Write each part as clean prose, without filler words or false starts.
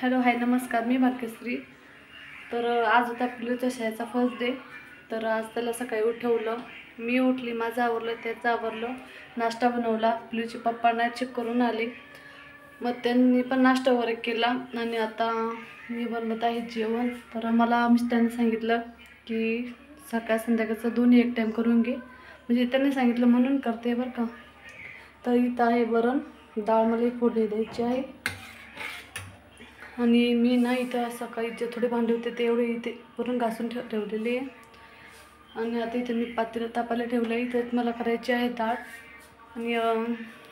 Hello hi नमस्कार, मी भाग्यश्री। तर आज होता पिलूच्या शाळेचा फर्स्ट डे। तर आज त्याला सकाळी उठवलं, मी उठली, माझं आवरलं, त्याचं आवरलं, नाश्ता बनवला। पिलूचे पप्पा नाईट चेक करून आले, मग त्यांनी पण नाश्ता वगैरे केला आणि आता मी बनवत आहे जेवण। तर मला मिस्टरांनी सांगितलं की सकाळ संध्याकाळचं दोन्ही एक टाईम करून घे, म्हणजे त्यांनी सांगितलं म्हणून करते बरं का। तर इथं आहे वरण, डाळ मला फोडणी द्यायची आहे आणि मी ना इथं सकाळी जे थोडे भांडे होते ते एवढे इथे वरून घासून ठेवलेले आहे आणि आता इथे मी पातेलं तापायला ठेवलं आहे। इथं मला करायची आहे डाळ। आणि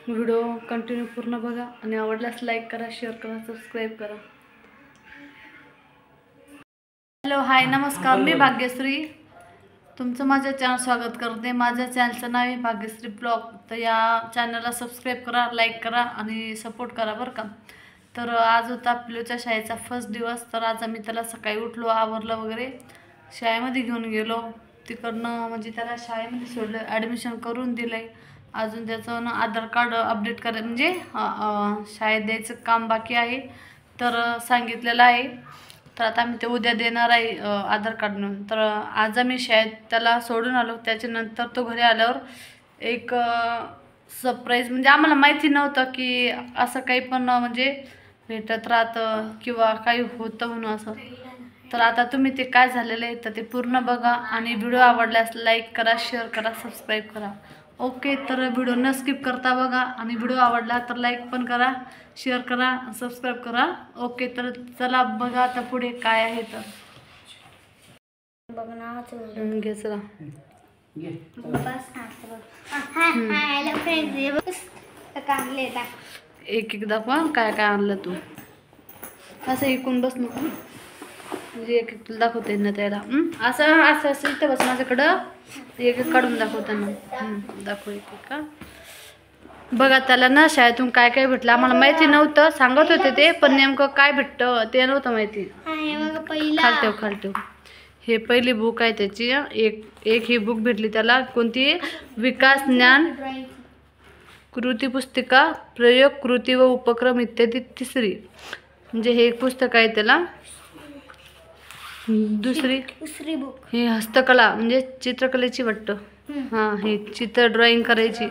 व्हिडिओ कंटिन्यू पूर्ण बघा आणि आवडल्यास लाईक करा, शेअर करा, सबस्क्राईब करा। हॅलो हाय नमस्कार, मी भाग्यश्री, तुमचं माझ्या चॅनल स्वागत करते। माझ्या चॅनलचं नाव आहे भाग्यश्री ब्लॉग। तर या चॅनलला सबस्क्राईब करा, लाईक करा आणि सपोर्ट करा बरं का। तर आज होता पिलूच्या शाळेचा फर्स्ट दिवस। तर आज आम्ही त्याला सकाळी उठलो, आवरलं वगैरे, शाळेमध्ये घेऊन गेलो। तिकडनं म्हणजे त्याला शाळेमध्ये सोडलं, ॲडमिशन करून दिलं आहे। अजून त्याचं ना आधार कार्ड अपडेट करायचं म्हणजे शाळेत द्यायचं काम बाकी आहे, तर सांगितलेलं आहे। तर आता आम्ही ते उद्या देणार आहे आधार कार्ड म्हणून। तर आज आम्ही शाळेत त्याला सोडून आलो, त्याच्यानंतर तो घरी आल्यावर एक सरप्राईज, म्हणजे आम्हाला माहिती नव्हतं की असं काही पण म्हणजे भेटत राहतं किंवा काही होतं म्हणून असं। तर आता तुम्ही ते काय झालेलं आहे तर ते पूर्ण बघा आणि व्हिडिओ आवडल्यास लाईक करा, शेअर करा, सबस्क्राईब करा। ओके, तर व्हिडिओ न स्किप करता बघा आणि व्हिडिओ आवडला तर लाईक पण करा, शेअर करा, सबस्क्राईब करा। ओके, तर चला बघा आता पुढे काय आहे। तर घे चला, एक एक दाखवा काय काय आणलं तू। असं ऐकून बस नको, म्हणजे एक एक तुला दाखवता येईल ना त्याला। असं असं असं इथं बस माझ्याकडं, एक एक काढून दाखवताना दाखव एक एक का। बघा त्याला ना शाळेतून काय काय भेटलं, आम्हाला माहिती नव्हतं, सांगत होते ते पण नेमकं काय भेटतं ते नव्हतं माहिती। खालठेव खालठेव, हे पहिली बुक आहे त्याची। एक ही बुक भेटली त्याला, कोणती, विकास ज्ञान कृती पुस्तिका, प्रयोग कृती व उपक्रम इत्यादी तिसरी, म्हणजे हे एक पुस्तक आहे त्याला। दुसरी बुक हे हस्तकला म्हणजे चित्रकलेची वाटतं, हां हे चित्र ड्रॉइंग करायची,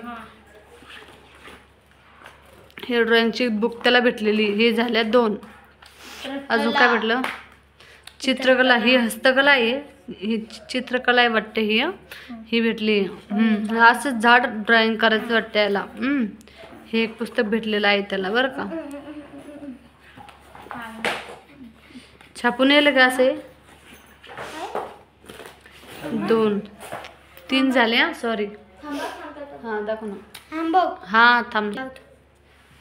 हे ड्रॉइंगची बुक त्याला भेटलेली। हे झाल्या 2। अजून काय भेटलं, चित्रकला, ही हस्तकला आहे, ही चित्रकला आहे वाटते, ही भेटली। असं झाड ड्रॉइंग करायचं वाटतं याला। हे एक पुस्तक भेटलेलं आहे त्याला बरं का। छापून येईल का असे 2 3 झाले, हां सॉरी, हां दाखव ना, हां थांब।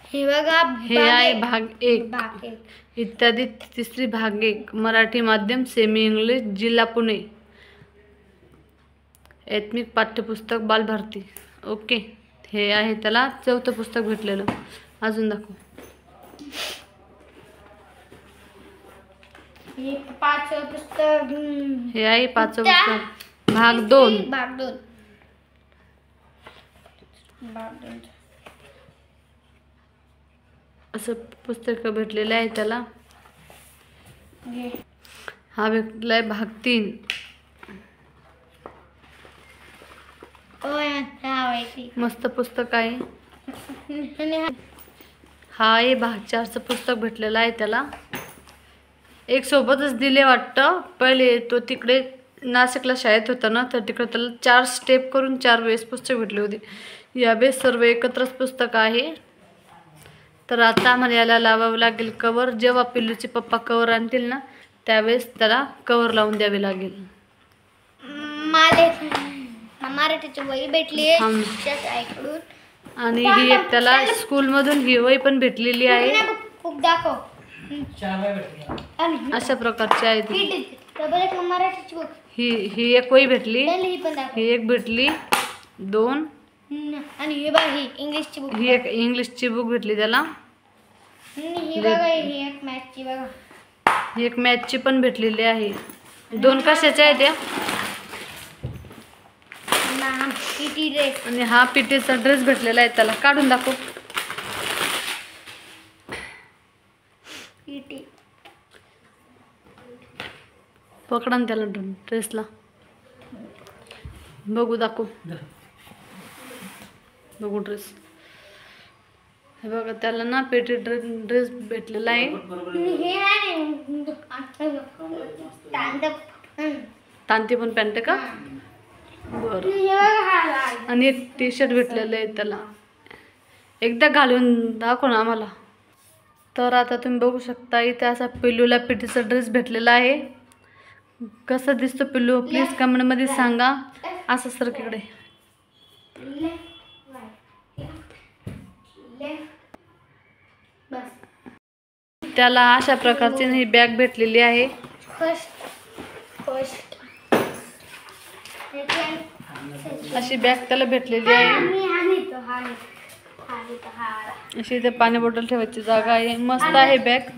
हे बघा, हे आहे भाग 1 इत्यादी तिसरी, भाग 1 मराठी माध्यम सेमी इंग्लिश, जिल्हा पुणे, ऐत्मिक पाठ्यपुस्तक बालभारती। ओके, हे आहे त्याला 4थं पुस्तक भेटलेलं। अजून दाखव, हे 5वं पुस्तक, हे आहे 5वं पुस्तक, भाग 2 असं पुस्तक भेटलेलं आहे त्याला। हा भेटलाय भाग 3। मस्त पुस्तक आहे। हा आहे भाग 4चं पुस्तक भेटलेलं आहे त्याला। एक सोबतच दिले वाटतं, पहिले तो तिकडे नाशिकला शाळेत होता ना, तर तिकडे त्याला 4 स्टेप करून 4 वेळेस पुस्तक भेटले होते। यावेळेस सर्व एकत्रच पुस्तक आहे। तर आता आम्हाला याला लावावं लागेल कवर। जेव्हा पिल्लूचे पप्पा कवर आणतील ना त्यावेळेस त्याला कवर लावून द्यावे लागेल। मराठीची वही भेटली आहे आणि ही एक त्याला स्कूलमधून ही वही पण भेटलेली आहे। अशा प्रकारची आहे ती। ही एक वही भेटली, ही एक भेटली 2, आणि ही बघ ही इंग्लिशची बुक, ही एक इंग्लिशची बुक भेटली त्याला। ही बघा, ही एक मॅथची बघा, ही एक मॅथची पण भेटलेली आहे। 2 कशाच्या आहेत त्या, पीटी ड्रेस, आणि हा पीटीचा ड्रेस भेटलेला आहे त्याला। काढून दाखव, पकडा ना त्याला ड्रेसला. बघू दाखव. बघू ड्रेस. हे बघा त्याला ना पेटी ड्रेस भेटलेला आहे. तांती पण पॅन्ट का? बरं. आणि एक टी शर्ट भेटलेलं आहे त्याला. एकदा घालून दाखव ना आम्हाला. तर आता तुम्ही बघू शकता इथे असा पिल्लूला पेटीचा ड्रेस भेटलेला आहे. कसा दिसतो पिल्लू प्लीज कमेंटमध्ये सांगा. असं सरकीकडे. त्याला अशा प्रकारची ही बॅग भेटलेली आहे. अशी बॅग त्याला भेटलेली आहे. अशी इथे पाणी बॉटल ठेवायची जागा आहे. मस्त आहे बॅग.